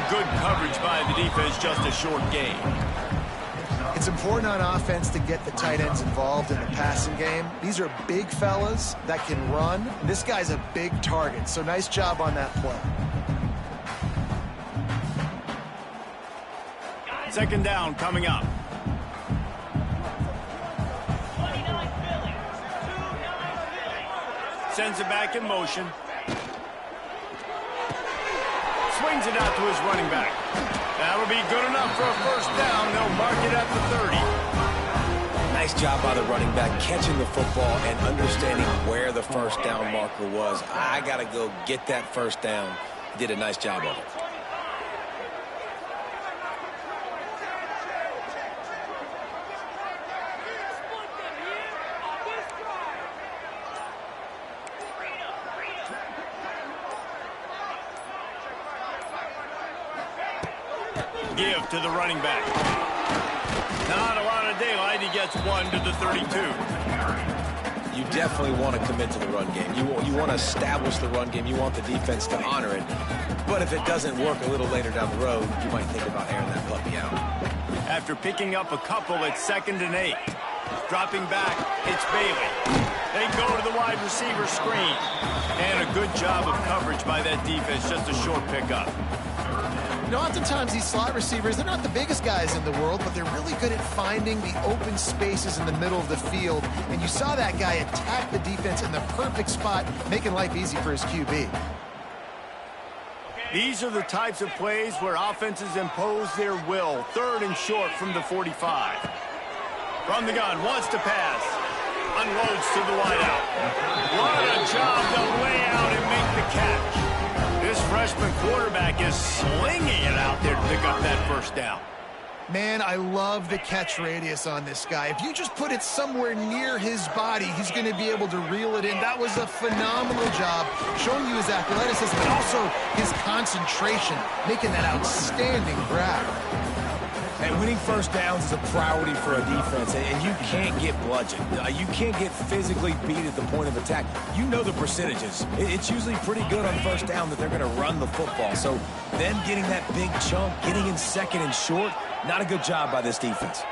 good coverage by the defense, just a short gain. It's important on offense to get the tight ends involved in the passing game. These are big fellas that can run. This guy's a big target, so nice job on that play. Second down coming up. Sends it back in motion. Swings it out to his running back. That'll be good enough for a first down. They'll mark it at the 30. Nice job by the running back catching the football and understanding where the first down marker was. I got to go get that first down. He did a nice job of it. Give to the running back. Not a lot of daylight. He gets one to the 32. You definitely want to commit to the run game. You want to establish the run game. You want the defense to honor it. But if it doesn't work a little later down the road, you might think about airing that puppy out. After picking up a couple, it's 2nd and 8. Dropping back, it's Bailey. They go to the wide receiver screen. And a good job of coverage by that defense. Just a short pickup. You know, oftentimes these slot receivers, they're not the biggest guys in the world, but they're really good at finding the open spaces in the middle of the field. And you saw that guy attack the defense in the perfect spot, making life easy for his QB. These are the types of plays where offenses impose their will. 3rd and short from the 45. From the gun, wants to pass. Unloads to the wideout. What a job to lay out and make the catch. This freshman quarterback is slinging it out there to pick up that first down. Man, I love the catch radius on this guy. If you just put it somewhere near his body, he's going to be able to reel it in. That was a phenomenal job, showing you his athleticism, but also his concentration, making that outstanding grab. And winning first downs is a priority for a defense, and you can't get bludgeoned. You can't get physically beat at the point of attack. You know the percentages. It's usually pretty good on first down that they're going to run the football. So then getting that big chunk, getting in 2nd and short, not a good job by this defense.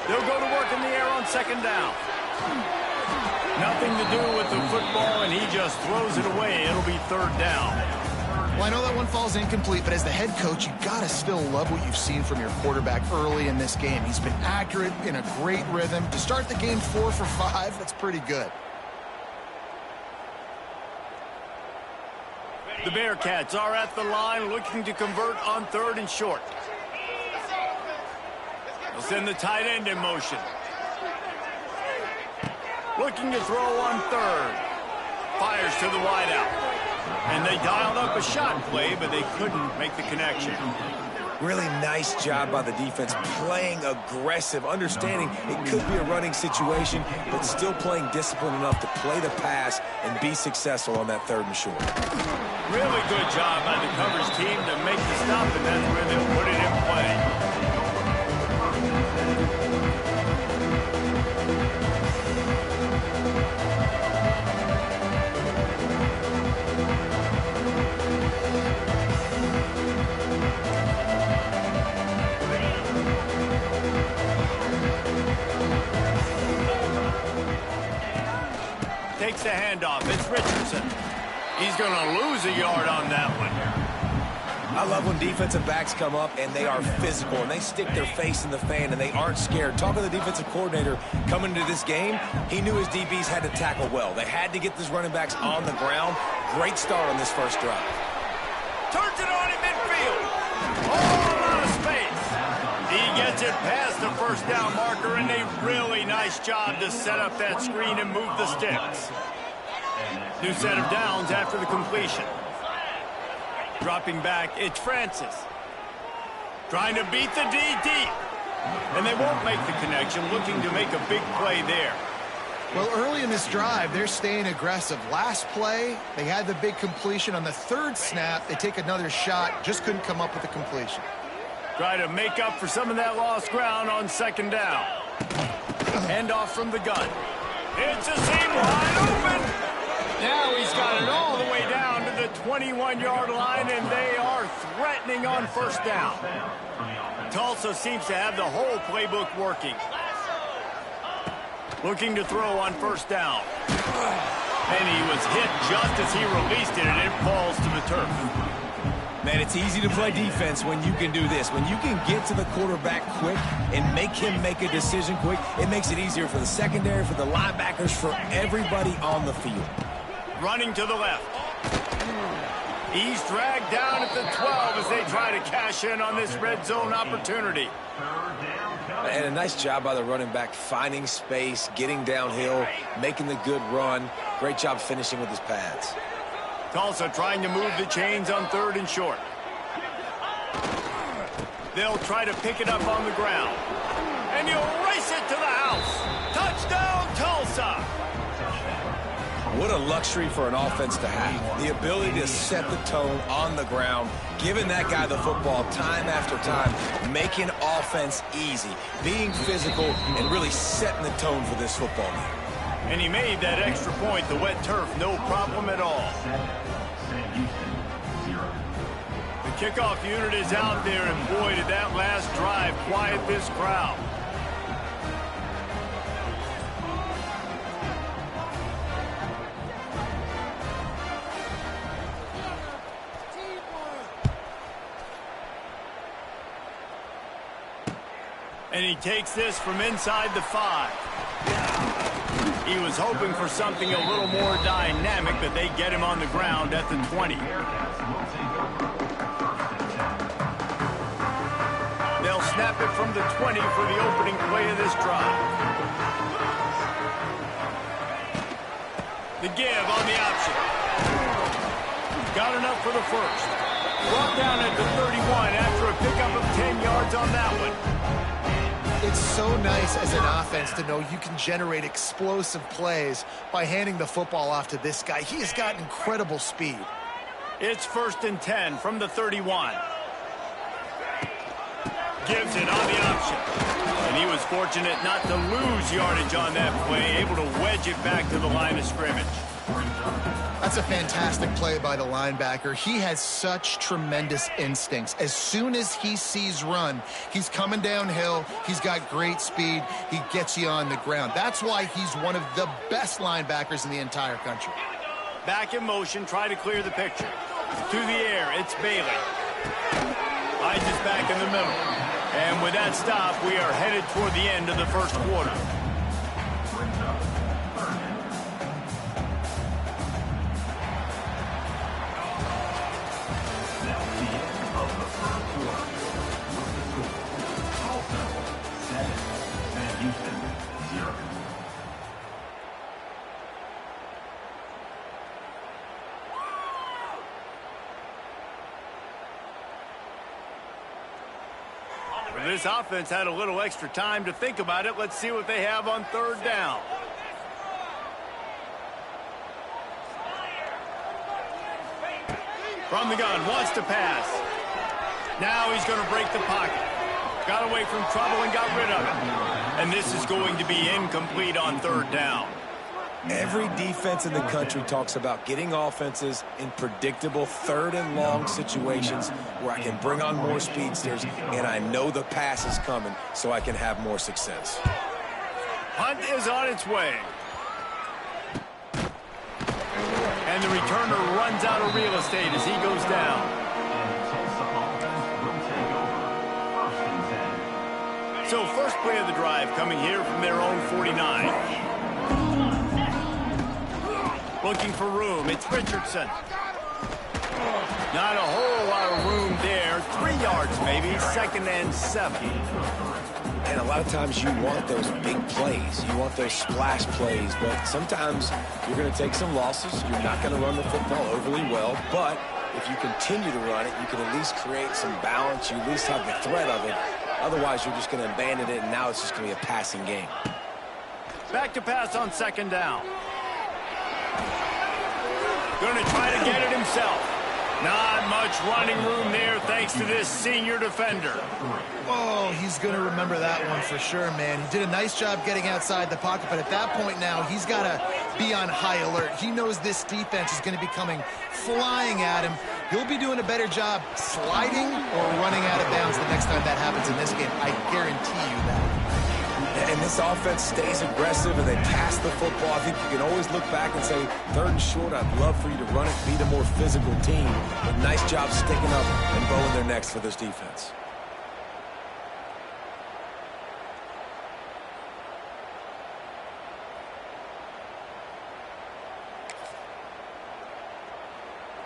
They'll go to work in the air on 2nd down. Nothing to do with the football, and he just throws it away. It'll be 3rd down. Well, I know that one falls incomplete, but as the head coach, you got to still love what you've seen from your quarterback early in this game. He's been accurate, in a great rhythm. To start the game 4 for 5, that's pretty good. The Bearcats are at the line looking to convert on 3rd and short. They'll send the tight end in motion. Looking to throw on 3rd. Fires to the wideout. And they dialed up a shot play, but they couldn't make the connection. Really nice job by the defense, playing aggressive, understanding it could be a running situation, but still playing disciplined enough to play the pass and be successful on that 3rd and short. Really good job by the coverage team to make the stop, and that's where they'll put it in play. Takes the handoff. It's Richardson. He's going to lose a yard on that one. I love when defensive backs come up and they are physical and they stick their face in the fan and they aren't scared. Talking to the defensive coordinator coming into this game, he knew his DBs had to tackle well. They had to get these running backs on the ground. Great start on this first drive. Turns it on in midfield. All out of space. He gets it past the first down marker, and a really nice job to set up that screen and move the sticks. New set of downs after the completion. Dropping back, it's Francis. Trying to beat the D deep. And they won't make the connection, looking to make a big play there. Well, early in this drive, they're staying aggressive. Last play, they had the big completion. On the 3rd snap, they take another shot, just couldn't come up with the completion. Try to make up for some of that lost ground on 2nd down. Handoff from the gun. It's a seam wide open. Now he's got it all the way down to the 21-yard line, and they are threatening on first down. Tulsa seems to have the whole playbook working. Looking to throw on first down. And he was hit just as he released it, and it falls to the turf. Man, it's easy to play defense when you can do this. When you can get to the quarterback quick and make him make a decision quick, it makes it easier for the secondary, for the linebackers, for everybody on the field. Running to the left. He's dragged down at the 12 as they try to cash in on this red zone opportunity. And a nice job by the running back, finding space, getting downhill, making the good run. Great job finishing with his pads. Tulsa trying to move the chains on 3rd and short. They'll try to pick it up on the ground. And he'll race it to the house. Touchdown, Tulsa! What a luxury for an offense to have. The ability to set the tone on the ground, giving that guy the football time after time, making offense easy, being physical, and really setting the tone for this football game. And he made that extra point, the wet turf, no problem at all. The kickoff unit is out there, and boy, did that last drive quiet this crowd. And he takes this from inside the 5. He was hoping for something a little more dynamic, but they get him on the ground at the 20. They'll snap it from the 20 for the opening play of this drive. The give on the option. Got enough for the first. Brought down at the 31 after a pickup of 10 yards on that one. It's so nice as an offense to know you can generate explosive plays by handing the football off to this guy. He has got incredible speed. It's 1st and 10 from the 31. Gives it on the option. And he was fortunate not to lose yardage on that play, able to wedge it back to the line of scrimmage. That's a fantastic play by the linebacker. He has such tremendous instincts. As soon as he sees run, he's coming downhill. He's got great speed. He gets you on the ground. That's why he's one of the best linebackers in the entire country. Back in motion, try to clear the picture. To the air, it's Bailey. Hines is back in the middle. And with that stop, we are headed toward the end of the first quarter. This offense had a little extra time to think about it. Let's see what they have on 3rd down. From the gun, wants to pass. Now he's going to break the pocket. Got away from trouble and got rid of it. And this is going to be incomplete on 3rd down. Every defense in the country talks about getting offenses in predictable 3rd and long situations where I can bring on more speedsters and I know the pass is coming so I can have more success. Punt is on its way. And the returner runs out of real estate as he goes down. So first play of the drive coming here from their own 49. Looking for room. It's Richardson. Not a whole lot of room there. 3 yards maybe. 2nd and 7. And a lot of times you want those big plays. You want those splash plays. But sometimes you're going to take some losses. You're not going to run the football overly well. But if you continue to run it, you can at least create some balance. You at least have the threat of it. Otherwise, you're just going to abandon it, and now it's just going to be a passing game. Back to pass on 2nd down. Going to try to get it himself. Not much running room there thanks to this senior defender. Oh, he's going to remember that one for sure, man. He did a nice job getting outside the pocket, but at that point now, he's got to be on high alert. He knows this defense is going to be coming flying at him, He'll be doing a better job sliding or running out of bounds the next time that happens in this game. I guarantee you that. And this offense stays aggressive and they pass the football. I think you can always look back and say, 3rd and short, I'd love for you to run it, beat a more physical team. But nice job sticking up and bowing their necks for this defense.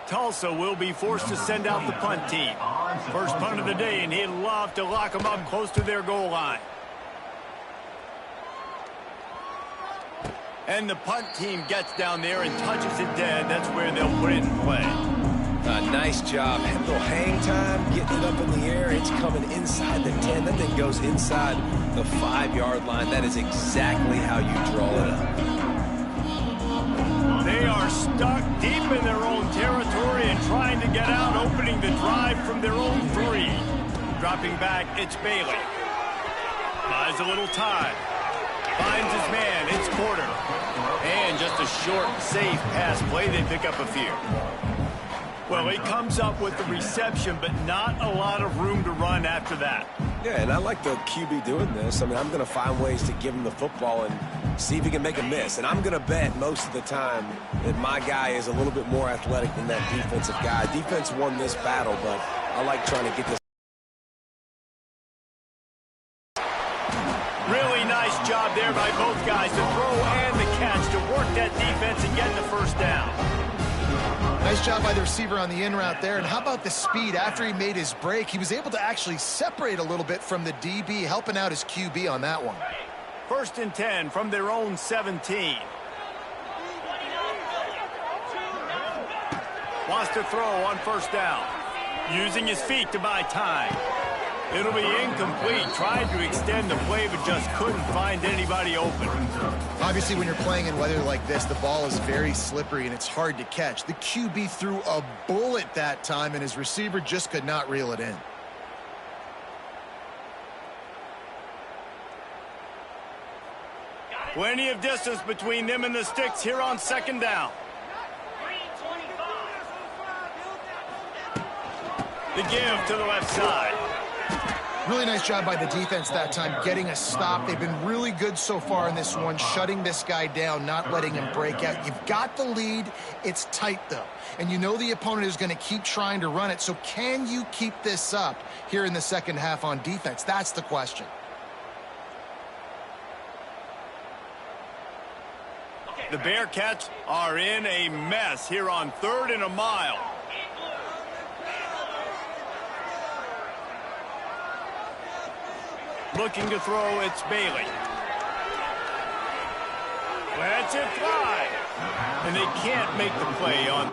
Tulsa will be forced to send out the punt team. First punt of the day, and he'd love to lock them up close to their goal line. And the punt team gets down there and touches it dead. That's where they'll put it in play. Nice job. A little hang time, getting it up in the air. It's coming inside the 10. That thing goes inside the 5-yard line. That is exactly how you draw it up. They are stuck deep in their own territory and trying to get out, opening the drive from their own 3. Dropping back, it's Bailey. Buys a little time. Finds his man, it's Porter. And just a short, safe pass play, they pick up a few. Well, he comes up with the reception, but not a lot of room to run after that. Yeah, and I like the QB doing this. I mean, I'm going to find ways to give him the football and see if he can make a miss. And I'm going to bet most of the time that my guy is a little bit more athletic than that defensive guy. Defense won this battle, but I like trying to get this. Really nice job there by both guys, the throw and the catch to work that defense and get the first down. Nice job by the receiver on the in route there. And how about the speed? After he made his break, he was able to actually separate a little bit from the DB, helping out his QB on that one. 1st and 10 from their own 17. Wants to throw on 1st down. Using his feet to buy time. It'll be incomplete. Tried to extend the play, but just couldn't find anybody open. Obviously, when you're playing in weather like this, the ball is very slippery and it's hard to catch. The QB threw a bullet that time, and his receiver just could not reel it in. Plenty of distance between them and the sticks here on 2nd down. The give to the left side. Really nice job by the defense that time, getting a stop. They've been really good so far in this one, shutting this guy down, not letting him break out. You've got the lead. It's tight, though. And you know the opponent is going to keep trying to run it. So can you keep this up here in the second half on defense? That's the question. The Bearcats are in a mess here on 3rd and a mile. Looking to throw, it's Bailey. Lets it fly. And they can't make the play on...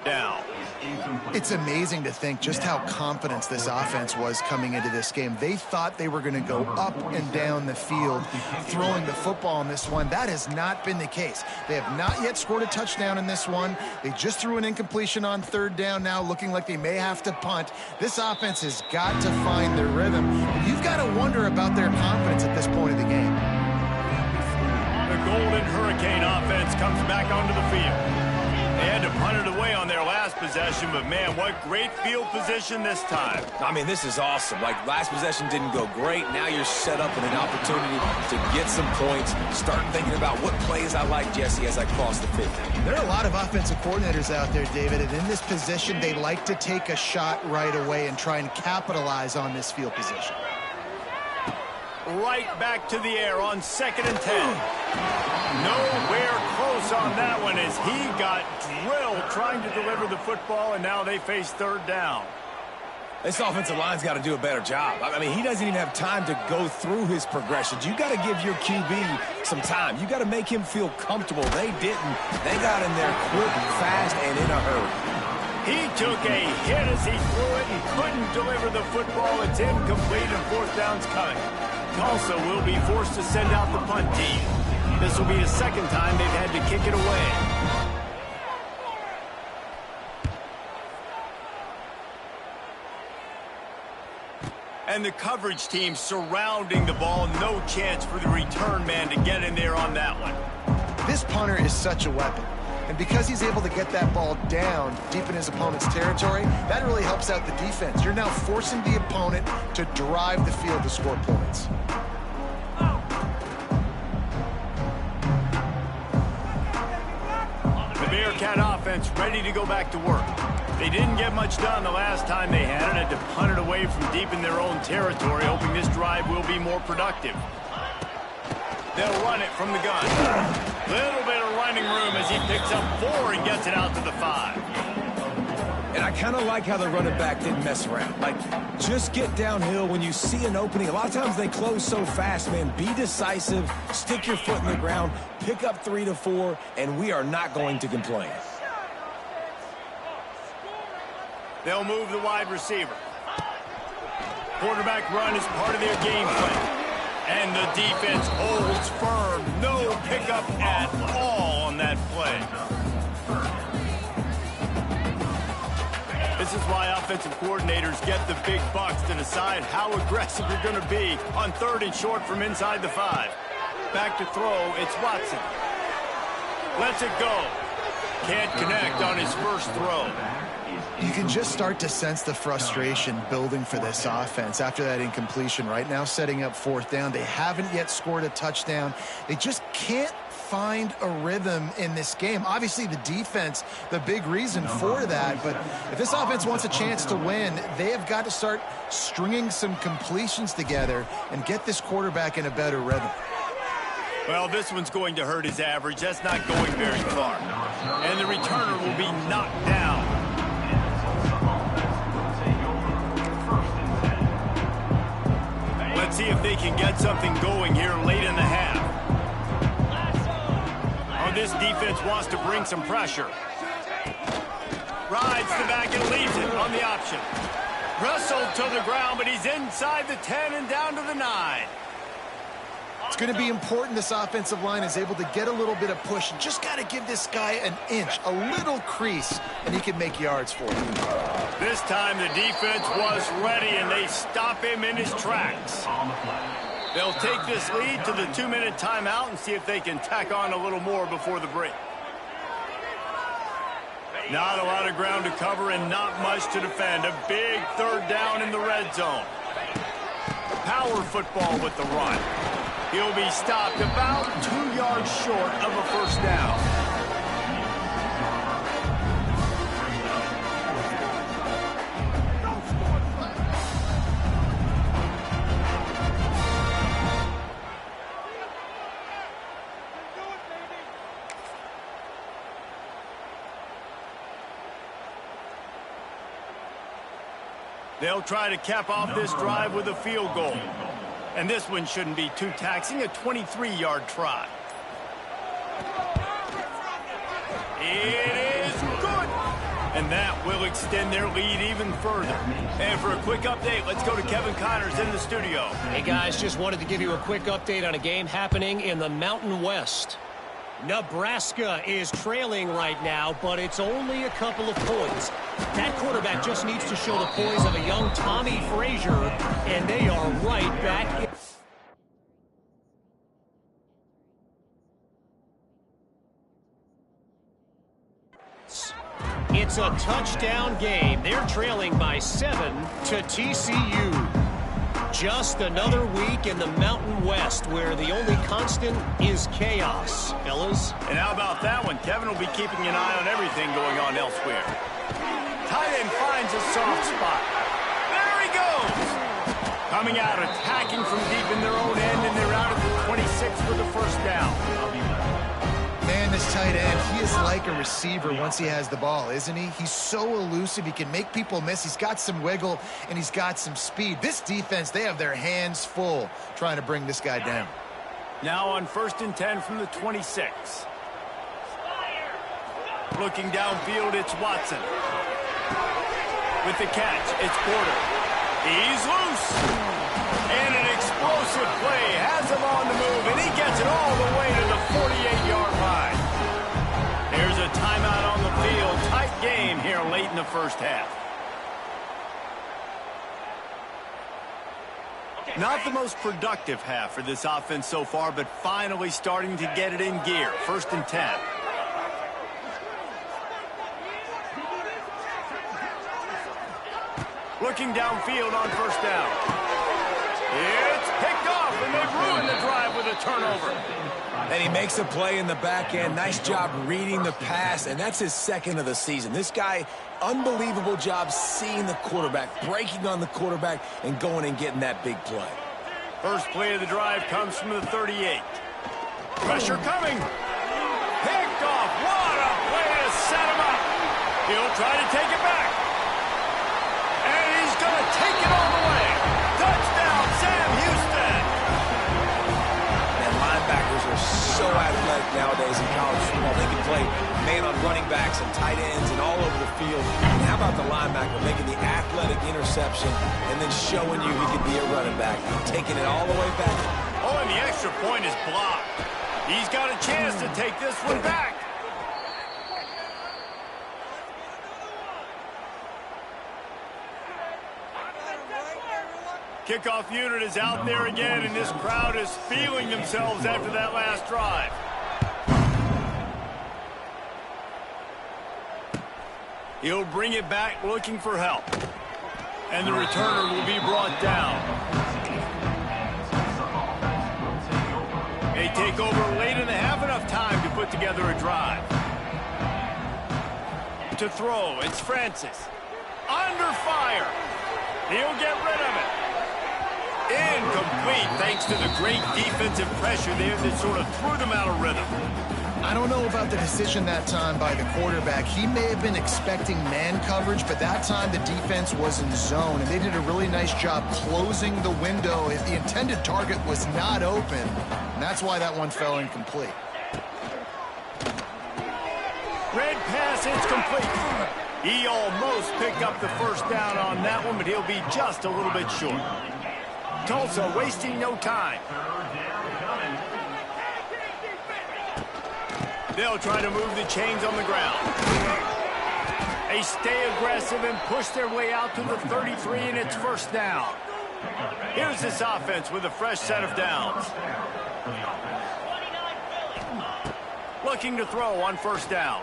down. It's amazing to think just how confident this offense was coming into this game. They thought they were going to go up and down the field throwing the football in this one. That has not been the case. They have not yet scored a touchdown in this one. They just threw an incompletion on 3rd down now, looking like they may have to punt. This offense has got to find their rhythm. You've got to wonder about their confidence at this point of the game. The Golden Hurricane offense comes back onto the field. They had to punt it away on their last possession, but man, what great field position this time. I mean, this is awesome. Like, last possession didn't go great. Now you're set up in an opportunity to get some points. Start thinking about what plays I like, Jesse, as I cross the 50. There are a lot of offensive coordinators out there, David, and in this position, they like to take a shot right away and try and capitalize on this field position. Right back to the air on 2nd and 10. Nowhere close on that one as he got drilled trying to deliver the football, and now they face 3rd down. This offensive line's got to do a better job. I mean, he doesn't even have time to go through his progressions. You got to give your QB some time. You got to make him feel comfortable. They didn't. They got in there quick, fast, and in a hurry. He took a hit as he threw it and couldn't deliver the football. It's incomplete and fourth down's coming. Tulsa will be forced to send out the punt team. This will be the second time they've had to kick it away. And the coverage team surrounding the ball. No chance for the return man to get in there on that one. This punter is such a weapon. And because he's able to get that ball down deep in his opponent's territory, that really helps out the defense. You're now forcing the opponent to drive the field to score points. The Bearcat offense ready to go back to work. They didn't get much done the last time they had it. Had to punt it away from deep in their own territory, hoping this drive will be more productive. They'll run it from the gun. Little bit of running room as he picks up 4 and gets it out to the 5. And I kind of like how the running back didn't mess around. Like, just get downhill when you see an opening. A lot of times they close so fast, man. Be decisive, stick your foot in the ground, pick up 3 to 4, and we are not going to complain. They'll move the wide receiver. Quarterback run is part of their game plan. And the defense holds firm. No pickup at all on that play. This is why offensive coordinators get the big bucks to decide how aggressive you're going to be on 3rd and short from inside the 5. Back to throw, it's Watson. Lets it go. Can't connect on his first throw. You can just start to sense the frustration building for this offense after that incompletion. Right now, setting up 4th down. They haven't yet scored a touchdown. They just can't find a rhythm in this game. Obviously, the defense, the big reason for that. But if this offense wants a chance to win, they have got to start stringing some completions together and get this quarterback in a better rhythm. Well, this one's going to hurt his average. That's not going very far. And the returner will be knocked down. Let's see if they can get something going here late in the half. Oh, this defense wants to bring some pressure. Rides the back and leaves it on the option. Wrestled to the ground, but he's inside the 10 and down to the 9. It's going to be important this offensive line is able to get a little bit of push. Just got to give this guy an inch, a little crease, and he can make yards for him. This time the defense was ready, and they stop him in his tracks. They'll take this lead to the 2-minute timeout and see if they can tack on a little more before the break. Not a lot of ground to cover and not much to defend. A big 3rd down in the red zone. Power football with the run. He'll be stopped about 2 yards short of a 1st down. They'll try to cap off this drive with a field goal. And this one shouldn't be too taxing, a 23-yard try. It is good. And that will extend their lead even further. And for a quick update, let's go to Kevin Connors in the studio. Hey, guys, just wanted to give you a quick update on a game happening in the Mountain West. Nebraska is trailing right now, but it's only a couple of points. That quarterback just needs to show the poise of a young Tommy Frazier, and they are right back in. It's a touchdown game. They're trailing by 7 to TCU. Just another week in the Mountain West where the only constant is chaos, fellas. And how about that one? Kevin will be keeping an eye on everything going on elsewhere. Tight end finds a soft spot. There he goes! Coming out, attacking from deep in their own end, and they're out at the 26 for the 1st down. Man, this tight end, he is like a receiver once he has the ball, isn't he? He's so elusive. He can make people miss. He's got some wiggle, and he's got some speed. This defense, they have their hands full trying to bring this guy down. Now on 1st and 10 from the 26. Looking downfield, it's Watson. With the catch, it's Porter. He's loose. And an explosive play has him on the move, and he gets it all the way to the 48-yard line. There's a timeout on the field. Tight game here late in the first half. Not the most productive half for this offense so far, but finally starting to get it in gear. 1st and 10. Looking downfield on 1st down. It's picked off, and they've ruined the drive with a turnover. And he makes a play in the back end. Nice job reading the pass, and that's his 2nd of the season. This guy, unbelievable job seeing the quarterback, breaking on the quarterback, and going and getting that big play. First play of the drive comes from the 38. Pressure coming. Picked off. What a play to set him up. He'll try to take it back. And he's going to take it all the way. Touchdown, Sam Houston. And linebackers are so athletic nowadays in college football. They can play man on running backs and tight ends and all over the field. And how about the linebacker making the athletic interception and then showing you he could be a running back, taking it all the way back. Oh, and the extra point is blocked. He's got a chance to take this one back. Kickoff unit is out there again, and this crowd is feeling themselves after that last drive. He'll bring it back looking for help. And the returner will be brought down. They take over late in the half, enough time to put together a drive. To throw, it's Francis. Under fire. He'll get rid of it. Incomplete, thanks to the great defensive pressure there that sort of threw them out of rhythm. I don't know about the decision that time by the quarterback. He may have been expecting man coverage, but that time the defense was in zone, and they did a really nice job closing the window. If the intended target was not open, and that's why that one fell incomplete. Red pass, it's complete. He almost picked up the 1st down on that one, but he'll be just a little bit short. Tulsa wasting no time. They'll try to move the chains on the ground. They stay aggressive and push their way out to the 33, and it's 1st down. Here's this offense with a fresh set of downs. Looking to throw on 1st down.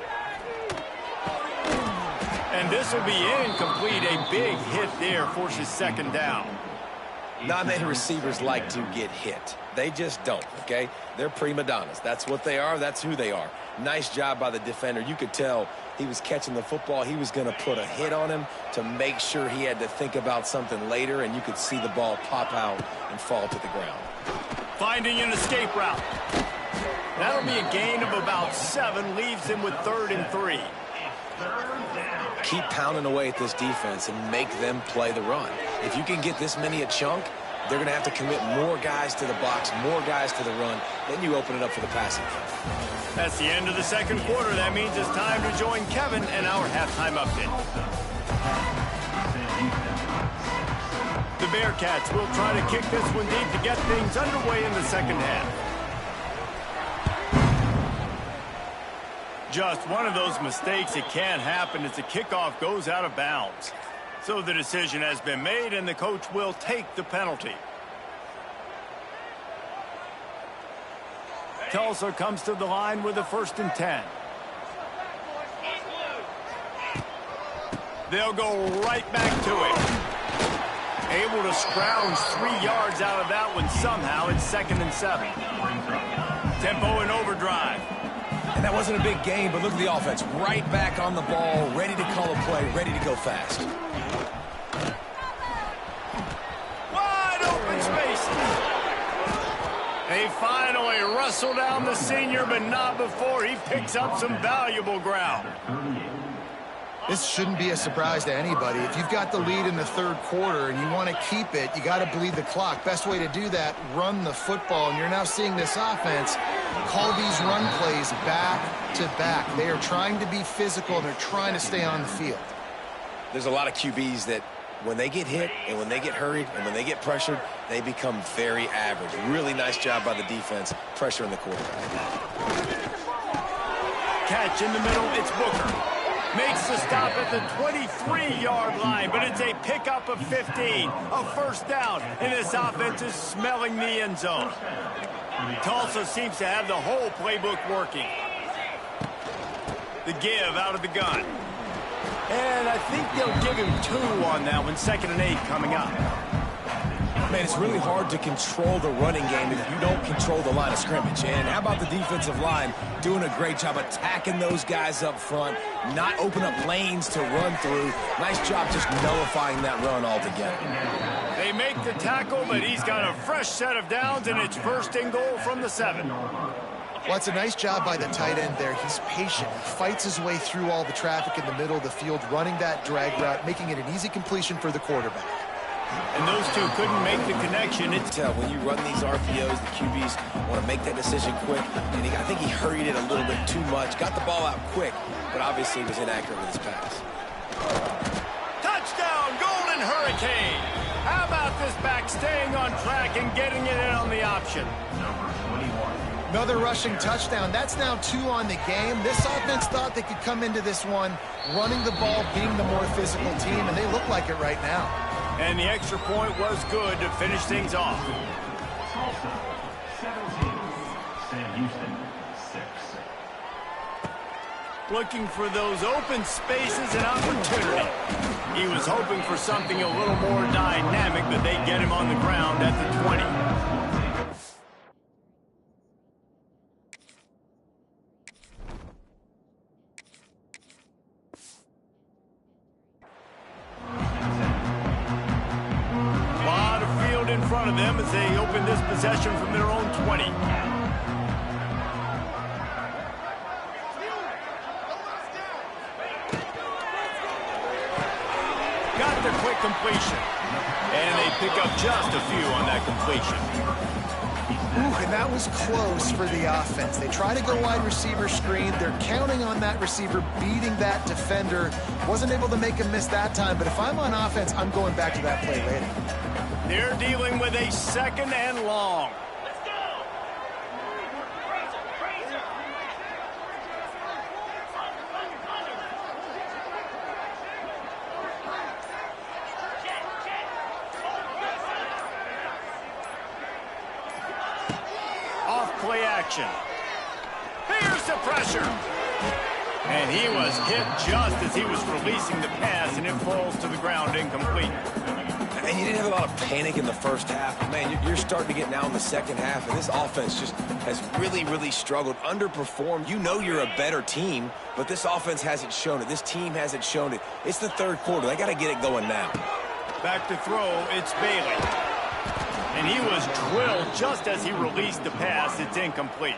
And this will be incomplete. A big hit there forces 2nd down. Not many receivers like to get hit. They just don't, okay? They're prima donnas. That's what they are. That's who they are. Nice job by the defender. You could tell he was catching the football. He was going to put a hit on him to make sure he had to think about something later, and you could see the ball pop out and fall to the ground. Finding an escape route. That'll be a gain of about 7. Leaves him with 3rd and 3. Keep pounding away at this defense and make them play the run. If you can get this many a chunk, they're going to have to commit more guys to the box, more guys to the run. Then you open it up for the passing. That's the end of the 2nd quarter. That means it's time to join Kevin and our halftime update. The Bearkats will try to kick this one deep to get things underway in the 2nd half. Just one of those mistakes that can happen as the kickoff goes out of bounds. So the decision has been made, and the coach will take the penalty. Tulsa comes to the line with a 1st and 10. They'll go right back to it. Able to scrounge 3 yards out of that one somehow. It's 2nd and 7. Tempo and overdrive. And that wasn't a big game, but look at the offense. Right back on the ball, ready to call a play, ready to go fast. Wide open spaces. They finally wrestle down the senior, but not before he picks up some valuable ground. This shouldn't be a surprise to anybody. If you've got the lead in the third quarter and you want to keep it, you got to bleed the clock. Best way to do that, run the football. And you're now seeing this offense call these run plays back to back. They are trying to be physical, and they're trying to stay on the field. There's a lot of QBs that when they get hit and when they get hurried and when they get pressured, they become very average. Really nice job by the defense, pressuring the quarterback. Catch in the middle, it's Booker. Makes the stop at the 23-yard line, but it's a pickup of 15, a first down, and this offense is smelling the end zone. Tulsa seems to have the whole playbook working. The give out of the gun. And I think they'll give him 2 on that one, 2nd and 8 coming up. Man, it's really hard to control the running game if you don't control the line of scrimmage. And how about the defensive line doing a great job attacking those guys up front, not open up lanes to run through. Nice job just nullifying that run altogether. They make the tackle, but he's got a fresh set of downs, and it's 1st and goal from the 7. Well, it's a nice job by the tight end there. He's patient. He fights his way through all the traffic in the middle of the field, running that drag route, making it an easy completion for the quarterback. And those two couldn't make the connection. It's when you run these RPOs, the QBs want to make that decision quick. And I think he hurried it a little bit too much. Got the ball out quick, but obviously was inaccurate with his pass. Touchdown, Golden Hurricane. How about this back staying on track and getting it in on the option? Another rushing touchdown. That's now 2 on the game. This offense thought they could come into this one running the ball, being the more physical team, and they look like it right now. And the extra point was good to finish things off. Tulsa, 17. Sam Houston, 6. Looking for those open spaces and opportunity. He was hoping for something a little more dynamic, but they get him on the ground at the 20. In front of them as they open this possession from their own 20. Got the quick completion. And they pick up just a few on that completion. Ooh, and that was close for the offense. They try to go wide receiver screen. They're counting on that receiver beating that defender. Wasn't able to make him miss that time, but if I'm on offense, I'm going back to that play later. They're dealing with a 2nd and long. Off play action. Here's the pressure. And he was hit just as he was releasing the pass, and it falls to the ground incomplete. And you didn't have a lot of panic in the first half. Man, you're starting to get now in the second half, and this offense just has really, really struggled, underperformed. You know you're a better team, but this offense hasn't shown it. This team hasn't shown it. It's the third quarter. They got to get it going now. Back to throw, it's Bailey. And he was drilled just as he released the pass. It's incomplete.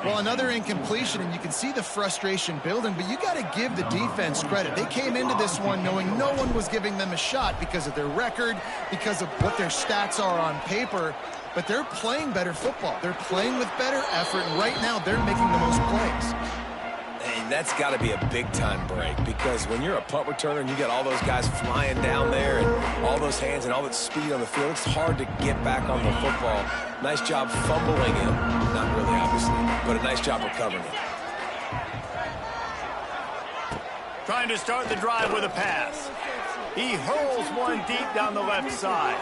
Well, another incompletion, and you can see the frustration building, but you got to give the defense credit. They came into this one knowing no one was giving them a shot because of their record, because of what their stats are on paper, but they're playing better football. They're playing with better effort, and right now they're making the most plays. And that's got to be a big-time break, because when you're a punt returner and you got all those guys flying down there and all those hands and all that speed on the field, it's hard to get back on the football. Nice job fumbling it. Not really, obviously, but a nice job recovering it. Trying to start the drive with a pass. He hurls one deep down the left side.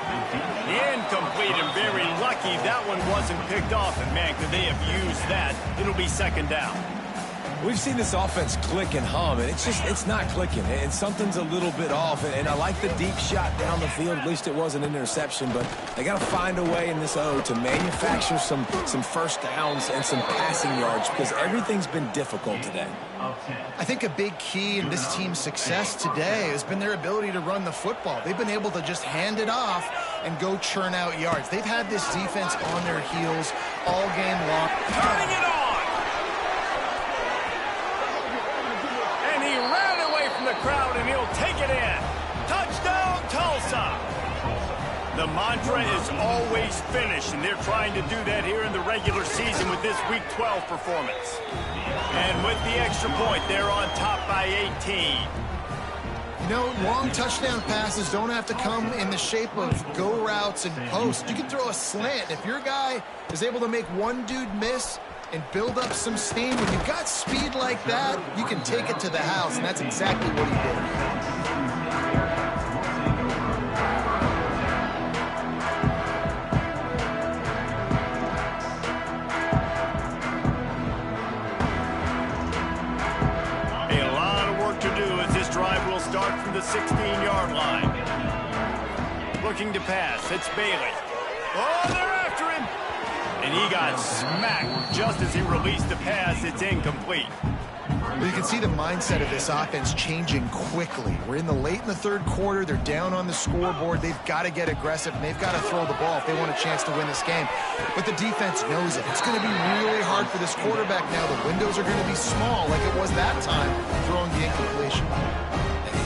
Incomplete, and very lucky that one wasn't picked off. And, man, could they have used that? It'll be 2nd down. We've seen this offense click and hum, and it's not clicking, and something's a little bit off. And I like the deep shot down the field. At least it wasn't an interception, but they got to find a way in this O to manufacture some first downs and some passing yards, because everything's been difficult today. I think a big key in this team's success today has been their ability to run the football. They've been able to just hand it off and go churn out yards. They've had this defense on their heels all game long. Turning it on! And he ran away from the crowd, and he'll take it in. Touchdown, Tulsa! The mantra is always finish, and they're trying to do that here in the regular season with this Week 12 performance. And with the extra point, they're on top by 18. You know, long touchdown passes don't have to come in the shape of go routes and posts. You can throw a slant. If your guy is able to make one dude miss and build up some steam, when you've got speed like that, you can take it to the house, and that's exactly what he did. Start from the 16-yard line. Looking to pass. It's Bailey. Oh, they're after him. And he got smacked just as he released the pass. It's incomplete. Well, you can see the mindset of this offense changing quickly. We're in the third quarter. They're down on the scoreboard. They've got to get aggressive, and they've got to throw the ball if they want a chance to win this game. But the defense knows it. It's going to be really hard for this quarterback now. The windows are going to be small like it was that time throwing the incompletion.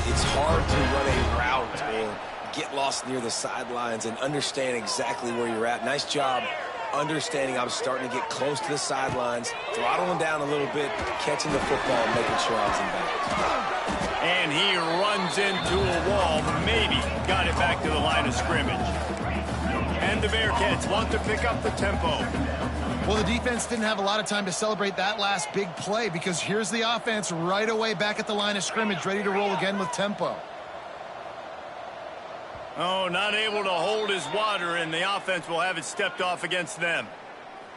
It's hard to run a route or get lost near the sidelines and understand exactly where you're at. Nice job understanding I'm starting to get close to the sidelines, throttling down a little bit, catching the football, and making sure I was in bounds. And he runs into a wall, maybe got it back to the line of scrimmage. And the Bearkats want to pick up the tempo. Well, the defense didn't have a lot of time to celebrate that last big play because here's the offense right away back at the line of scrimmage, ready to roll again with tempo. Oh, not able to hold his water, and the offense will have it stepped off against them.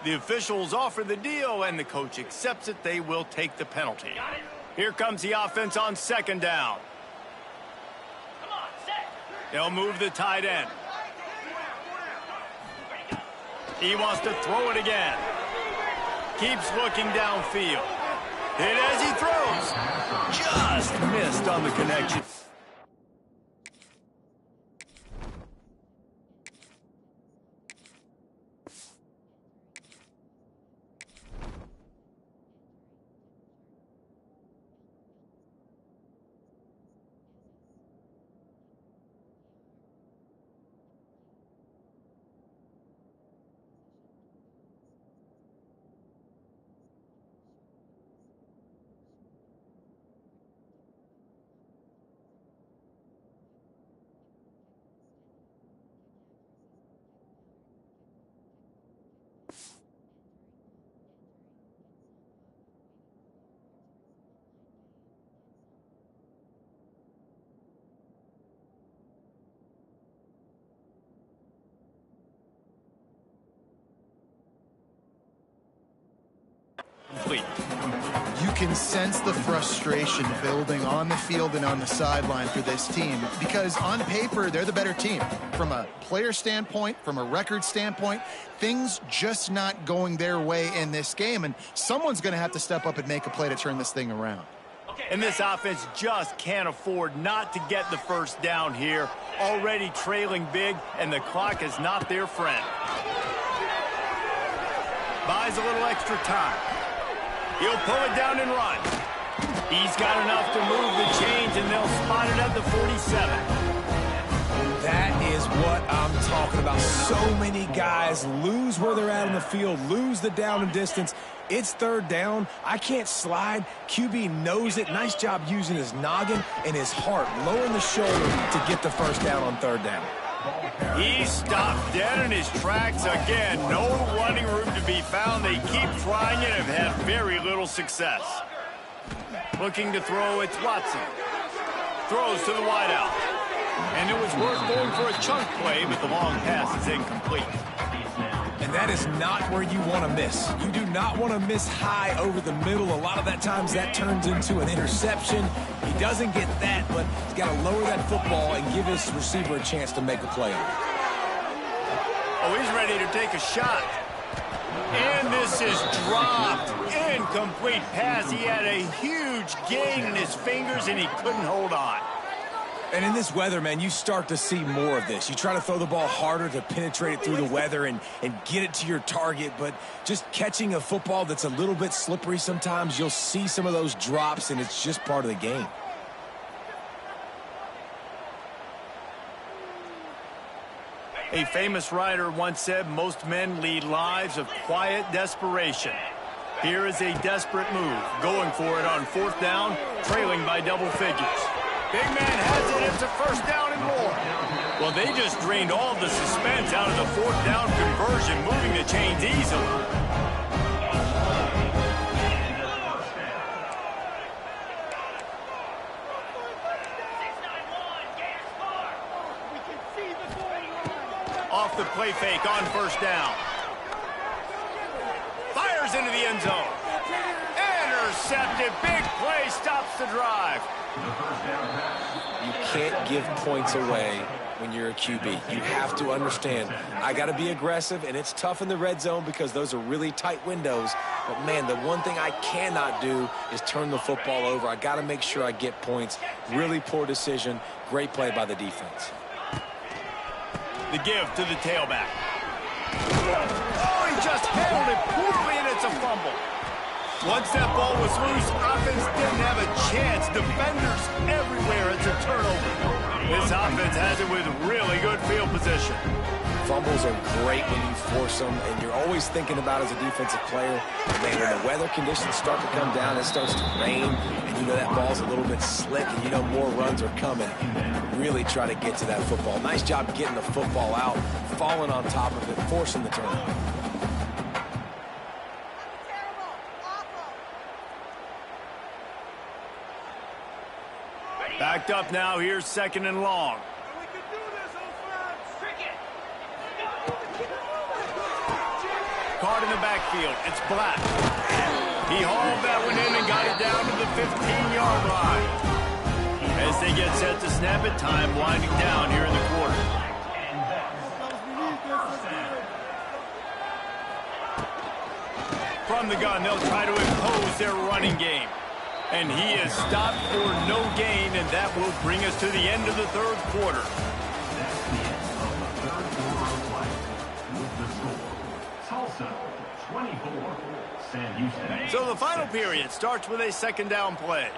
The officials offer the deal, and the coach accepts it. They will take the penalty. Here comes the offense on second down. They'll move the tight end. He wants to throw it again. Keeps looking downfield. Hit as he throws. Just missed on the connection. You can sense the frustration building on the field and on the sideline for this team because on paper, they're the better team. From a player standpoint, from a record standpoint, things just not going their way in this game, and someone's going to have to step up and make a play to turn this thing around. And this offense just can't afford not to get the first down here. Already trailing big, and the clock is not their friend. Buys a little extra time. He'll pull it down and run. He's got enough to move the chains, and they'll spot it at the 47. That is what I'm talking about. So many guys lose where they're at on the field, lose the down and distance. It's third down. I can't slide. QB knows it. Nice job using his noggin and his heart, lowering the shoulder to get the first down on third down. He stopped dead in his tracks again. No running room to be found. They keep trying it and have had very little success. Looking to throw, it's Watson. Throws to the wideout. And it was worth going for a chunk play, but the long pass is incomplete. And that is not where you want to miss. You do not want to miss high over the middle. A lot of that times that turns into an interception. He doesn't get that, but he's got to lower that football and give his receiver a chance to make a play on it. Oh, he's ready to take a shot. And this is dropped. Incomplete pass. He had a huge gain in his fingers, and he couldn't hold on. And in this weather, man, you start to see more of this. You try to throw the ball harder to penetrate it through the weather and get it to your target, but just catching a football that's a little bit slippery sometimes, you'll see some of those drops, and it's just part of the game. A famous writer once said, most men lead lives of quiet desperation. Here is a desperate move, going for it on 4th down, trailing by double figures. Big man has it, it's a 1st down and more. Well, they just drained all the suspense out of the 4th down conversion, moving the chains easily. Off the play fake on 1st down. Fires into the end zone. Intercepted. Big play stops the drive. You can't give points away when you're a QB. You have to understand, I got to be aggressive, and it's tough in the red zone because those are really tight windows. But, man, the one thing I cannot do is turn the football over. I got to make sure I get points. Really poor decision. Great play by the defense. The give to the tailback. Oh, he just handled it poorly, and it's a fumble. Once that ball was loose, offense didn't have a chance. Defenders everywhere. It's a turnover. This offense has it with really good field position. Fumbles are great when you force them, and you're always thinking about as a defensive player, man, when the weather conditions start to come down, it starts to rain, and you know that ball's a little bit slick, and you know more runs are coming. Really try to get to that football. Nice job getting the football out, falling on top of it, forcing the turnover. Backed up now. Here's 2nd and long. Caught in the backfield. It's Black. He hauled that one in and got it down to the 15-yard line. As they get set to snap it, time winding down here in the quarter. From the gun, they'll try to impose their running game. And he is stopped for no gain, and that will bring us to the end of the 3rd quarter. So the final period starts with a 2nd down play.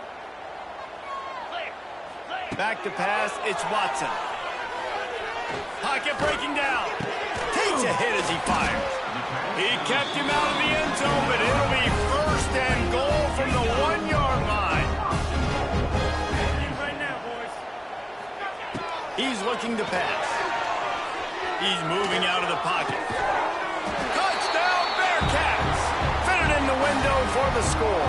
Back to pass, it's Watson. Pocket breaking down. Takes a hit as he fires. He kept him out of the end zone, but it'll be 1st and goal from the 1-yard line. He's looking to pass. He's moving out of the pocket. Touchdown, Bearcats! Fitted in the window for the score.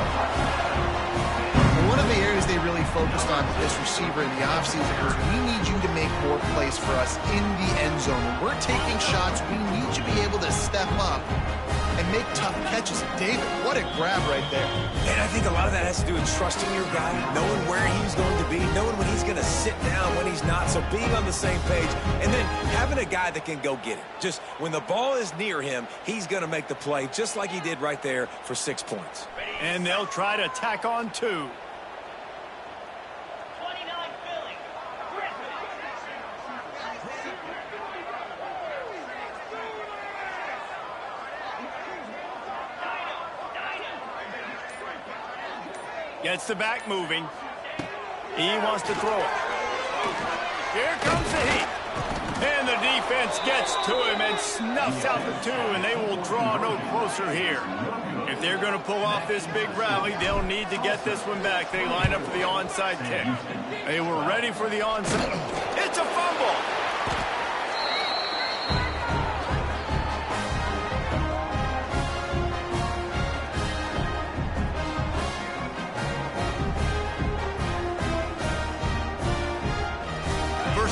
One of the areas they really focused on with this receiver in the offseason was, we need you to make more plays for us in the end zone. When we're taking shots, we need you to be able to step up and make tough catches. David, what a grab right there. And I think a lot of that has to do with trusting your guy, knowing where he's going to be, knowing when he's going to sit down, when he's not, so being on the same page, and then having a guy that can go get it. Just when the ball is near him, he's going to make the play, just like he did right there for 6 points. And they'll try to tack on 2. Gets the back moving. He wants to throw it. Here comes the heat. And the defense gets to him and snuffs out the 2, and they will draw no closer here. If they're going to pull off this big rally, they'll need to get this one back. They line up for the onside kick. They were ready for the onside. It's a fumble.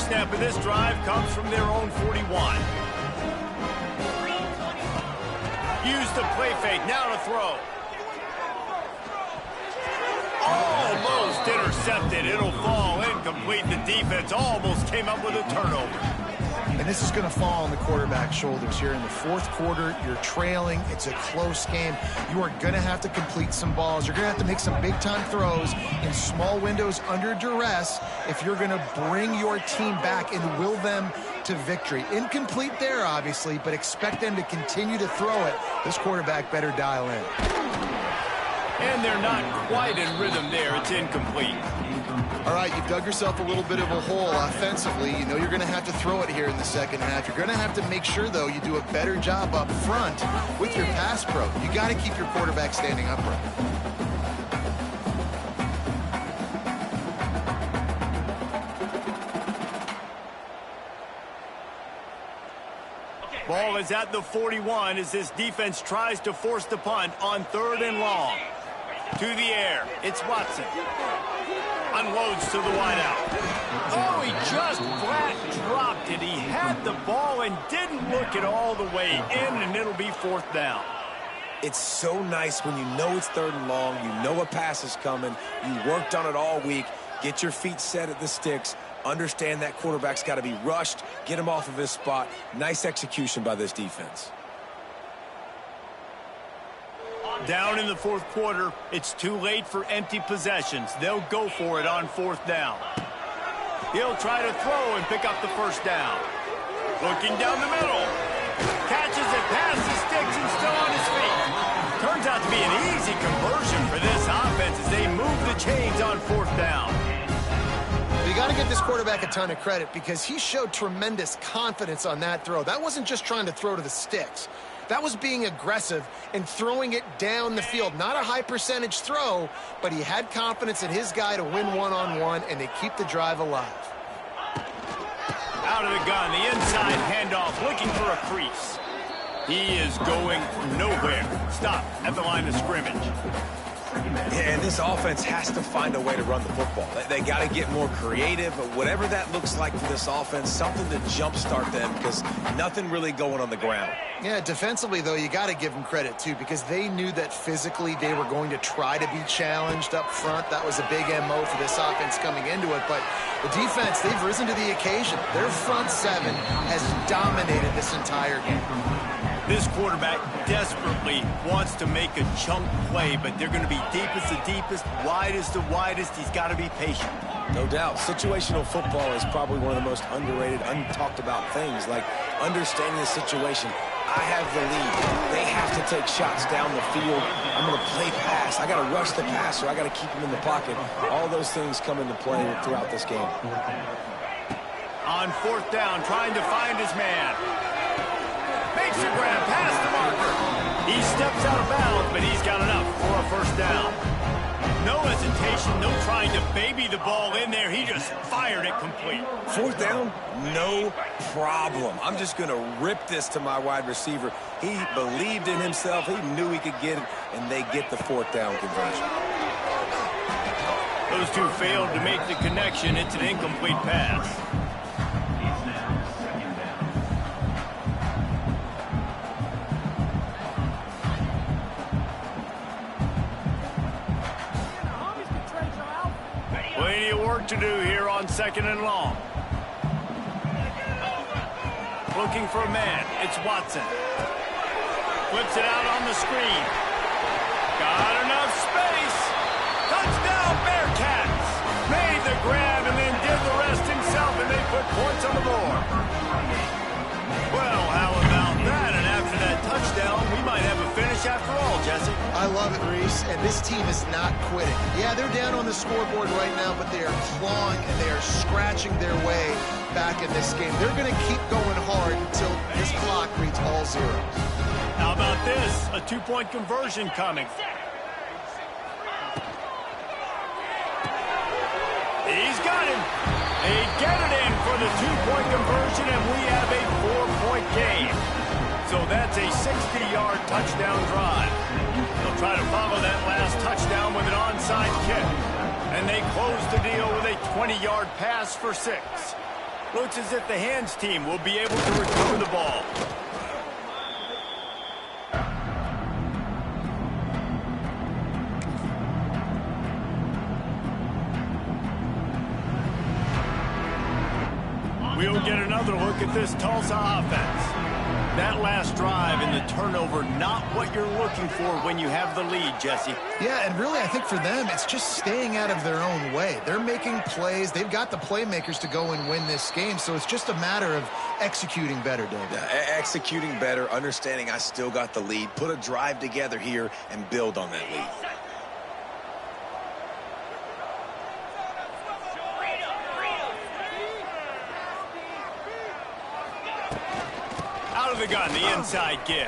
Snap of this drive comes from their own 41. Use the play fake, now to throw. Almost intercepted. It'll fall incomplete. The defense almost came up with a turnover. And this is going to fall on the quarterback's shoulders here in the fourth quarter. You're trailing. It's a close game. You are going to have to complete some balls. You're going to have to make some big-time throws in small windows under duress if you're going to bring your team back and will them to victory. Incomplete there, obviously, but expect them to continue to throw it. This quarterback better dial in. And they're not quite in rhythm there. It's incomplete. All right, you've dug yourself a little bit of a hole offensively. You know you're going to have to throw it here in the second half. You're going to have to make sure, though, you do a better job up front with your pass pro. You got to keep your quarterback standing upright. Ball is at the 41 as this defense tries to force the punt on 3rd and long. To the air, it's Watson. Unloads to the wideout. Oh, he just flat dropped it. He had the ball and didn't look it all the way in, and it'll be 4th down. It's so nice when you know it's 3rd and long, you know a pass is coming, you worked on it all week, get your feet set at the sticks, understand that quarterback's got to be rushed, get him off of his spot. Nice execution by this defense. Down in the 4th quarter, it's too late for empty possessions. They'll go for it on 4th down. He'll try to throw and pick up the 1st down. Looking down the middle. Catches it past the sticks and still on his feet. Turns out to be an easy conversion for this offense as they move the chains on 4th down. You got to give this quarterback a ton of credit because he showed tremendous confidence on that throw. That wasn't just trying to throw to the sticks. That was being aggressive and throwing it down the field. Not a high percentage throw, but he had confidence in his guy to win one-on-one, and they keep the drive alive. Out of the gun, the inside handoff, looking for a crease. He is going nowhere. Stop at the line of scrimmage. Yeah, and this offense has to find a way to run the football. They got to get more creative, whatever that looks like for this offense, something to jumpstart them because nothing really going on the ground. Yeah, defensively, though, you got to give them credit, too, because they knew that physically they were going to try to be challenged up front. That was a big MO for this offense coming into it. But the defense, they've risen to the occasion. Their front seven has dominated this entire game. This quarterback desperately wants to make a chunk play, but they're going to be deepest the deepest, widest the widest. He's got to be patient. No doubt. Situational football is probably one of the most underrated, untalked about things, like understanding the situation. I have the lead. They have to take shots down the field. I'm going to play pass. I got to rush the passer. I got to keep him in the pocket. All those things come into play throughout this game. On 4th down, trying to find his man. Makes a grab past the marker. He steps out of bounds, but he's got enough for a 1st down. No hesitation, no trying to baby the ball in there. He just fired it complete. 4th down, no problem. I'm just going to rip this to my wide receiver. He believed in himself. He knew he could get it, and they get the 4th down conversion. Those two failed to make the connection. It's an incomplete pass. Plenty of work to do here on 2nd and long. Looking for a man. It's Watson. Flips it out on the screen. Got enough space. Touchdown, Bearkats. Made the grab and then did the rest himself, and they put points on the board. Well, how about that? And after that touchdown, we might have a finish after all, Jesse. I love it, Reese, and this team is not quitting. Yeah, they're down on the scoreboard right now, but they are clawing and they are scratching their way back in this game. They're going to keep going hard until this clock reads all zeros. How about this? A 2-point conversion coming. He's got him. They get it in for the 2-point conversion, and we have a 4-point game. So that's a 60-yard touchdown drive. They'll try to follow that last touchdown with an onside kick. And they close the deal with a 20-yard pass for 6. Looks as if the hands team will be able to recover the ball. We'll get another look at this Tulsa offense. That last drive and the turnover, not what you're looking for when you have the lead, Jesse. Yeah, and really I think for them it's just staying out of their own way. They're making plays. They've got the playmakers to go and win this game, so it's just a matter of executing better, David. Executing better, understanding I still got the lead, put a drive together here and build on that lead. Out of the gun, the inside give.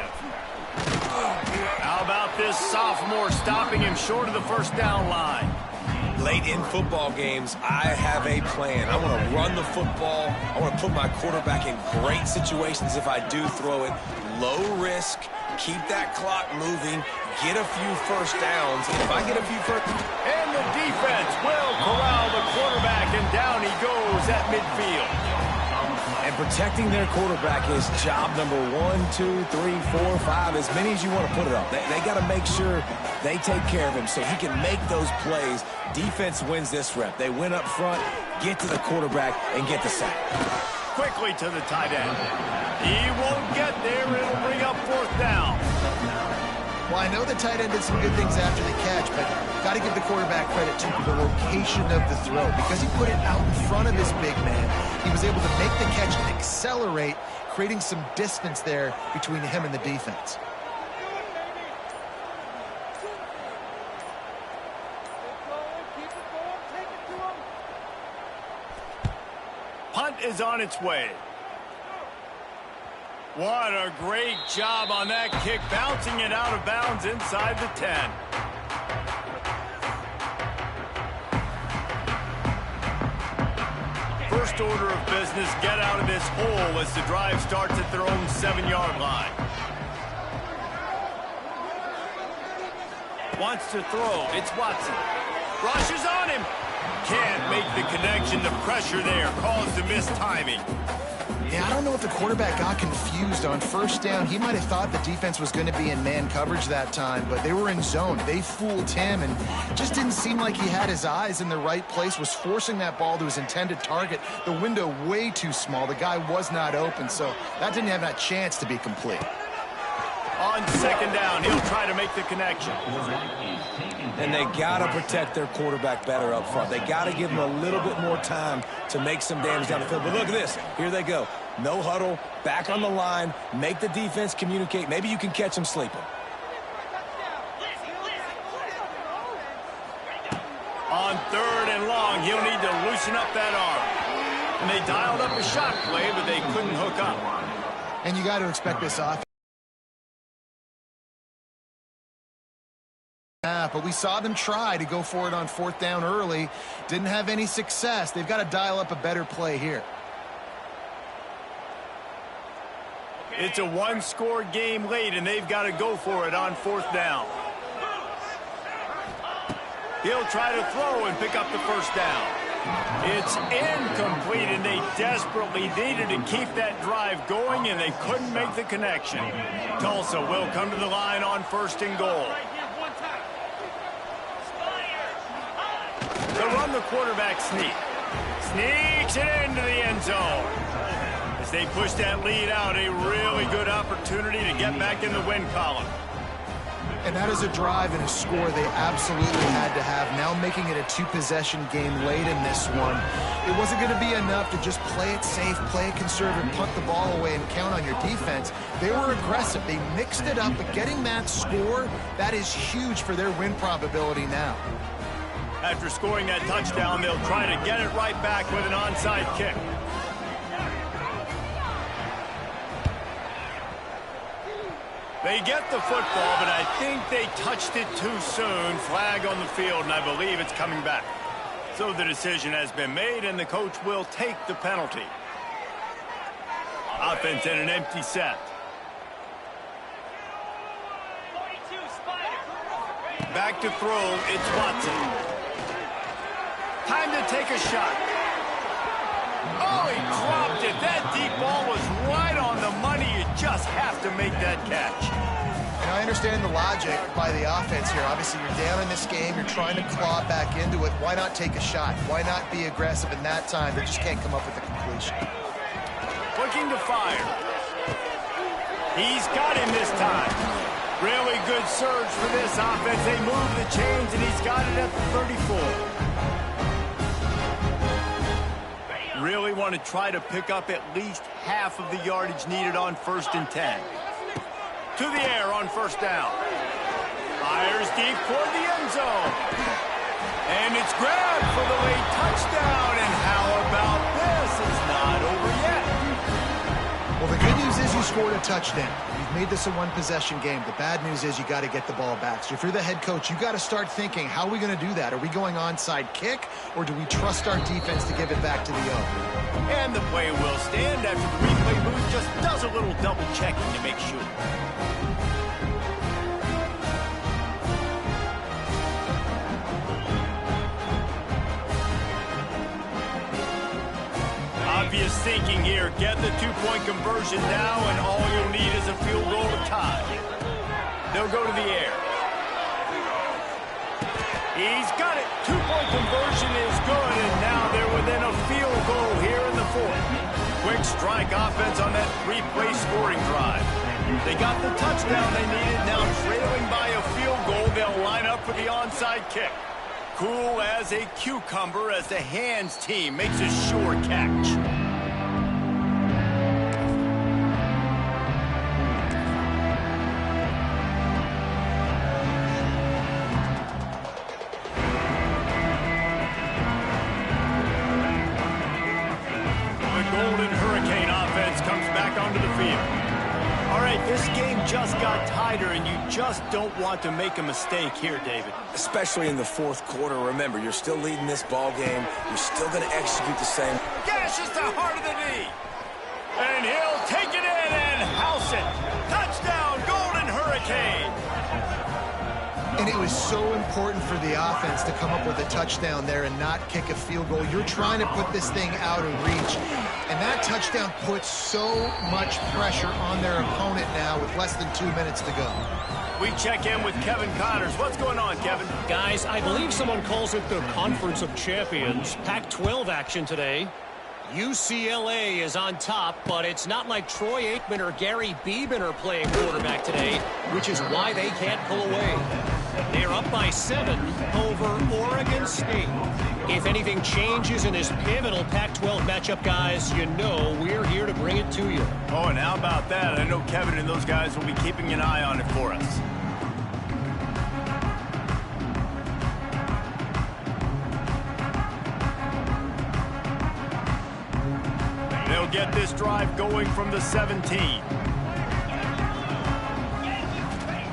How about this sophomore stopping him short of the first down line? Late in football games, I have a plan. I want to run the football. I want to put my quarterback in great situations if I do throw it. Low risk, keep that clock moving, get a few first downs. If I get a few first... And the defense will corral the quarterback, and down he goes at midfield. And protecting their quarterback is job number 1, 2, 3, 4, 5, as many as you want to put it up. They got to make sure they take care of him so he can make those plays. Defense wins this rep. They win up front, get to the quarterback, and get the sack. Quickly to the tight end. He won't get there. It'll bring up fourth down. Well, I know the tight end did some good things after the catch, but got to give the quarterback credit to the location of the throw. Because he put it out in front of his big man, he was able to make the catch and accelerate, creating some distance there between him and the defense. Punt is on its way. What a great job on that kick, bouncing it out of bounds inside the 10. First order of business, get out of this hole as the drive starts at their own 7-yard line. Wants to throw, it's Watson. Rushes on him. Can't make the connection, the pressure there caused the missed timing. Yeah, I don't know if the quarterback got confused on first down. He might have thought the defense was going to be in man coverage that time, but they were in zone. They fooled him and just didn't seem like he had his eyes in the right place, was forcing that ball to his intended target. The window way too small. The guy was not open, so that didn't have that chance to be complete. On second down, he'll try to make the connection. And they got to protect their quarterback better up front. They got to give him a little bit more time to make some damage down the field. But look at this. Here they go. No huddle, back on the line, make the defense communicate. Maybe you can catch them sleeping. On third and long, he'll need to loosen up that arm. And they dialed up a shot play, but they couldn't hook up. And you got to expect this offense. But we saw them try to go for it on fourth down early. Didn't have any success. They've got to dial up a better play here. It's a one-score game late, and they've got to go for it on fourth down. He'll try to throw and pick up the first down. It's incomplete, and they desperately needed to keep that drive going, and they couldn't make the connection. Tulsa will come to the line on first and goal. To run the quarterback sneak. Sneaks it into the end zone. As they push that lead out, a really good opportunity to get back in the win column. And that is a drive and a score they absolutely had to have. Now making it a two-possession game late in this one. It wasn't going to be enough to just play it safe, play it conservative, punt the ball away, and count on your defense. They were aggressive. They mixed it up, but getting that score, that is huge for their win probability now. After scoring that touchdown, they'll try to get it right back with an onside kick. They get the football, but I think they touched it too soon. Flag on the field, and I believe it's coming back. So the decision has been made, and the coach will take the penalty. Offense in an empty set. Back to throw, it's Watson. Time to take a shot. Oh, he dropped it. That deep ball was right on the money. You just have to make that catch. And I understand the logic by the offense here. Obviously, you're down in this game. You're trying to claw back into it. Why not take a shot? Why not be aggressive in that time? They just can't come up with a completion. Looking to fire. He's got him this time. Really good surge for this offense. They move the chains, and he's got it at the 34. Really want to try to pick up at least half of the yardage needed on 1st and 10. To the air on 1st down. Fires deep toward the end zone. And it's grabbed for the late touchdown. And how about this? It's not over yet. Well, the good news is you scored a touchdown. You've made this a one-possession game. The bad news is you got to get the ball back. So if you're the head coach, you got to start thinking, how are we going to do that? Are we going onside kick, or do we trust our defense to give it back to the O? And the play will stand after the replay booth just does a little double checking to make sure. Obvious thinking here. Get the two-point conversion now, and all you'll need is a field goal to tie. They'll go to the air. He's got it. Two-point conversion is good, and now they're within a field goal here in the 4th. Quick strike offense on that 3-play scoring drive. They got the touchdown they needed. Now trailing by a field goal, they'll line up for the onside kick. Cool as a cucumber as the hands team makes a sure catch. This game just got tighter, and you just don't want to make a mistake here, David. Especially in the 4th quarter. Remember, you're still leading this ball game. You're still going to execute the same. Gashes the heart of the knee. And he'll take it in and house it. Touchdown, Golden Hurricane. And it was so important for the offense to come up with a touchdown there and not kick a field goal. You're trying to put this thing out of reach. And that touchdown puts so much pressure on their opponent now with less than 2 minutes to go. We check in with Kevin Connors. What's going on, Kevin? Guys, I believe someone calls it the Conference of Champions. Pac-12 action today. UCLA is on top, but it's not like Troy Aikman or Gary Beeman are playing quarterback today, which is why they can't pull away. They're up by 7 over Oregon State. If anything changes in this pivotal Pac-12 matchup, guys, you know we're here to bring it to you. Oh, and how about that? I know Kevin and those guys will be keeping an eye on it for us. They'll get this drive going from the 17.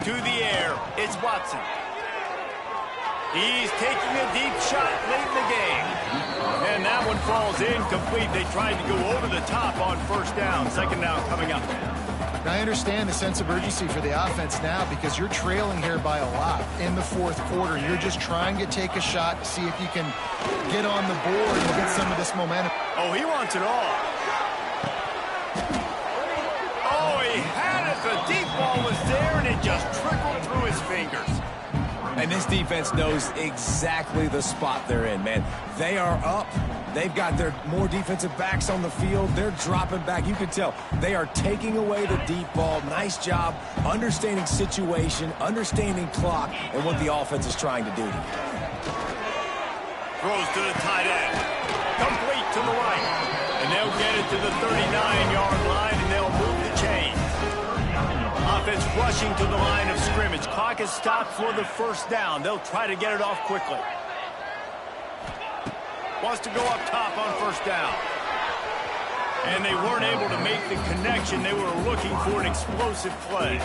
To the air, it's Watson. He's taking a deep shot late in the game. And that one falls incomplete. They tried to go over the top on 1st down. 2nd down coming up. Now, I understand the sense of urgency for the offense now because you're trailing here by a lot in the 4th quarter. You're just trying to take a shot to see if you can get on the board and get some of this momentum. Oh, he wants it all. Oh, he had it. The deep ball was there, and it just trickled through his fingers. And this defense knows exactly the spot they're in, man. They are up. They've got their more defensive backs on the field. They're dropping back. You can tell they are taking away the deep ball. Nice job understanding situation, understanding clock, and what the offense is trying to do. Throws to the tight end. Complete to the right. And they'll get it to the 39-yard line, and they'll move the chain. Offense rushing to the line of scrimmage. Clock is stopped for the 1st down. They'll try to get it off quickly. Wants to go up top on 1st down. And they weren't able to make the connection. They were looking for an explosive play.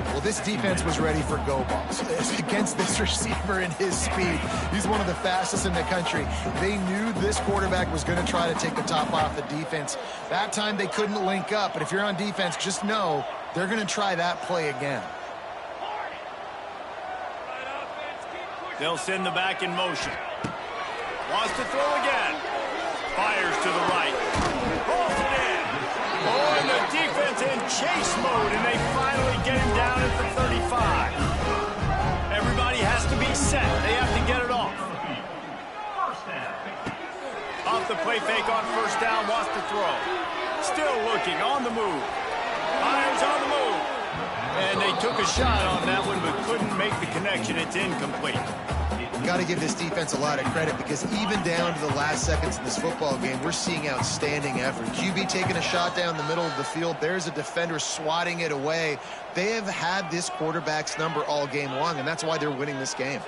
Well, this defense was ready for go balls against this receiver and his speed. He's one of the fastest in the country. They knew this quarterback was going to try to take the top off the defense. That time they couldn't link up, but if you're on defense, just know they're going to try that play again. They'll send the back in motion. Wants to throw again. Fires to the right. Pulls it in. Oh, and the defense in chase mode, and they finally get him down at the 35. Everybody has to be set. They have to get it off. Off the play fake on 1st down, wants to throw. Still looking, on the move. Fires on the move. And they took a shot on that one, but couldn't make the connection. It's incomplete. Got to give this defense a lot of credit because even down to the last seconds in this football game, we're seeing outstanding effort. QB taking a shot down the middle of the field. There's a defender swatting it away. They have had this quarterback's number all game long, and that's why they're winning this game.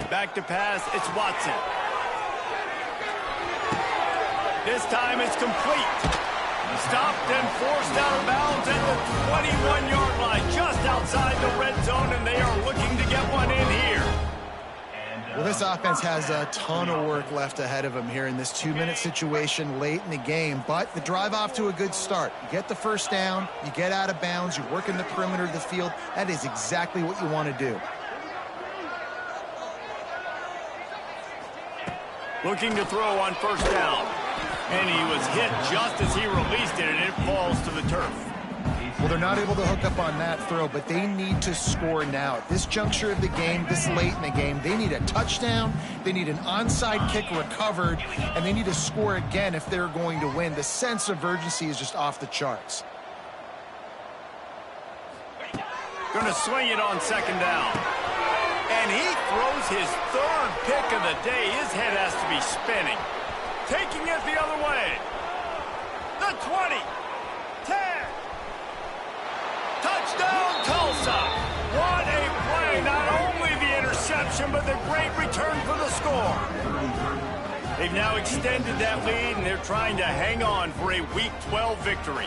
Back to pass, it's Watson. This time it's complete. Stopped and forced out of bounds at the 21-yard line, just outside the red zone, and they are looking to get one in here. Well, this offense has a ton of work left ahead of them here in this 2-minute situation late in the game, but the drive off to a good start. You get the first down, you get out of bounds, you work in the perimeter of the field. That is exactly what you want to do. Looking to throw on first down. And he was hit just as he released it, and it falls to the turf. Well, they're not able to hook up on that throw, but they need to score now. At this juncture of the game, this late in the game, they need a touchdown, they need an onside kick recovered, and they need to score again if they're going to win. The sense of urgency is just off the charts. Going to swing it on second down. And he throws his third pick of the day. His head has to be spinning. Taking it the other way. The 20. 10. Touchdown, Tulsa. What a play. Not only the interception, but the great return for the score. They've now extended that lead, and they're trying to hang on for a Week 12 victory.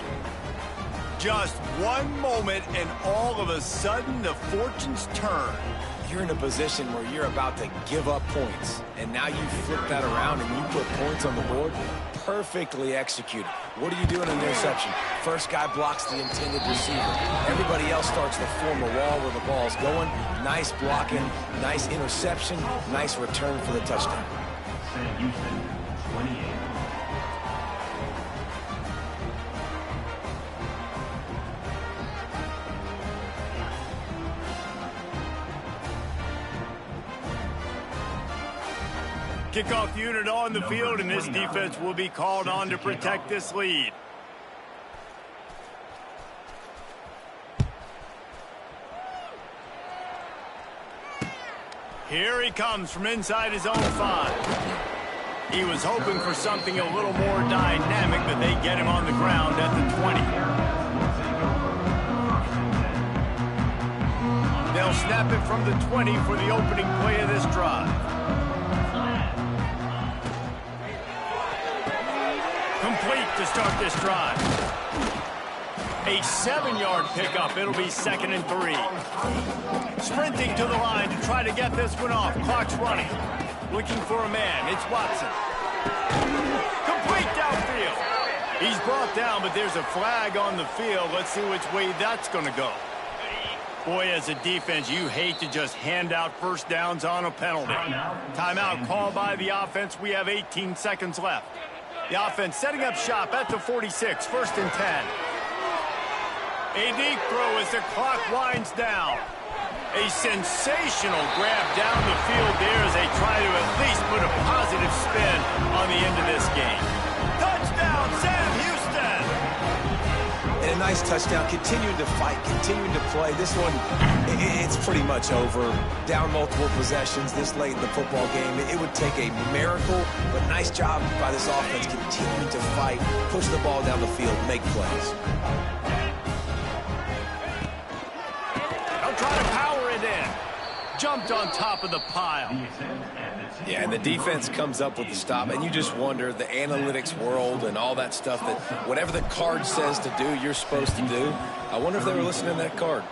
Just one moment, and all of a sudden, the fortunes turn. You're in a position where you're about to give up points, and now you flip that around and you put points on the board. Perfectly executed. What do you do in an interception? First guy blocks the intended receiver. Everybody else starts to form a wall where the ball's going. Nice blocking, nice interception, nice return for the touchdown. Sam Houston, 28. Kickoff unit on the field, and this defense will be called on to protect this lead. Here he comes from inside his own 5. He was hoping for something a little more dynamic, but they get him on the ground at the 20. They'll snap it from the 20 for the opening play of this drive. Complete to start this drive. A 7-yard pickup. It'll be 2nd and 3. Sprinting to the line to try to get this one off. Clock's running. Looking for a man. It's Watson. Complete downfield. He's brought down, but there's a flag on the field. Let's see which way that's going to go. Boy, as a defense, you hate to just hand out first downs on a penalty. Timeout called by the offense. We have 18 seconds left. The offense setting up shop at the 46, 1st and 10. A deep throw as the clock winds down. A sensational grab down the field there as they try to at least put a positive spin on the end of this game. Touchdown, Sam Houston! And a nice touchdown, continuing to fight, continuing to play. This one, it's pretty much over. Down multiple possessions this late in the football game. It would take a miracle, but nice job by this offense continuing to fight, push the ball down the field, make plays. They'll try to power it in. Jumped on top of the pile. Yeah, and the defense comes up with the stop, and you just wonder, the analytics world and all that stuff, that whatever the card says to do, you're supposed to do. I wonder if they were listening to that card.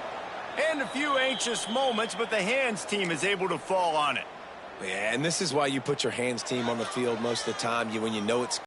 And a few anxious moments, but the hands team is able to fall on it. Yeah, and this is why you put your hands team on the field most of the time when you know it's